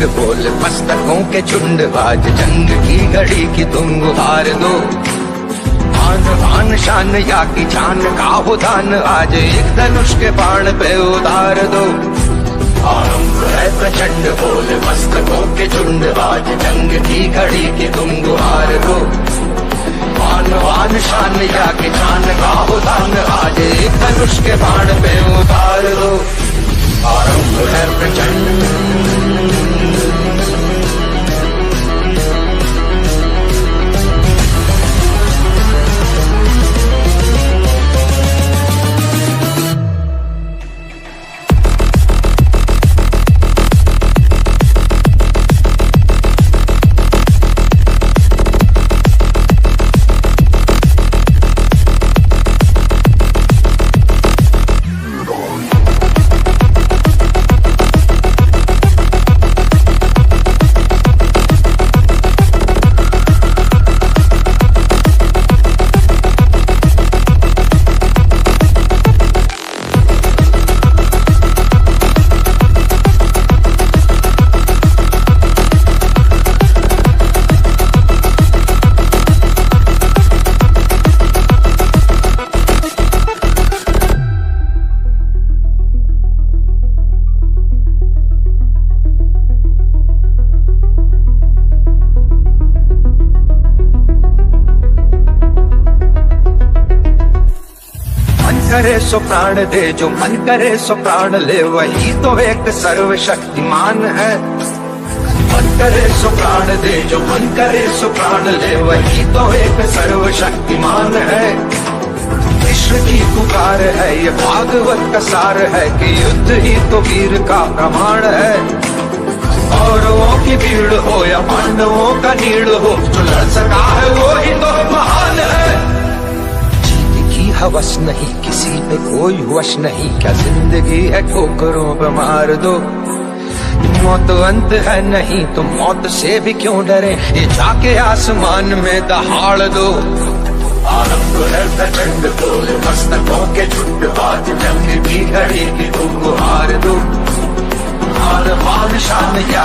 बोल मस्तकों के झुंड, आज जंग की घड़ी की तुम गुहार दो। आन बान शान या की जान का हो दान, आज एक धनुष के बाण पे उतार दो। आरंभ है प्रचंड बोल मस्तकों के झुंड, आज जंग की घड़ी की तुम गुहार दो। आन बान शान या की जान का हो दान, आज एक धनुष के बाण पे उतार दो। आरंभ है प्रचंड। करे सो प्राण दे, जो मन करे सो प्राण ले, वही तो एक सर्वशक्तिमान है। मन करे सो प्राण दे, जो मन करे सो प्राण ले, वही तो एक सर्वशक्तिमान है। विश्व की पुकार है ये भागवत का सार है, कि युद्ध ही तो वीर का प्रमाण है। कौरवों की भीड़ हो या पांडवों का नीड़ हो, जो लड़ सका है वो ही तो महान है। हवस नहीं किसी पे कोई वश नहीं, क्या जिंदगी है ठोकरों पे मार दो। मौत अंत है नहीं तो मौत से भी क्यों डरे, ये जाके आसमान में दहाड़ दो। आरंभ है प्रचंड बोल मस्तकों के झुंड, आज जंग की घड़ी की तुम गुहार दो। आन बान शान या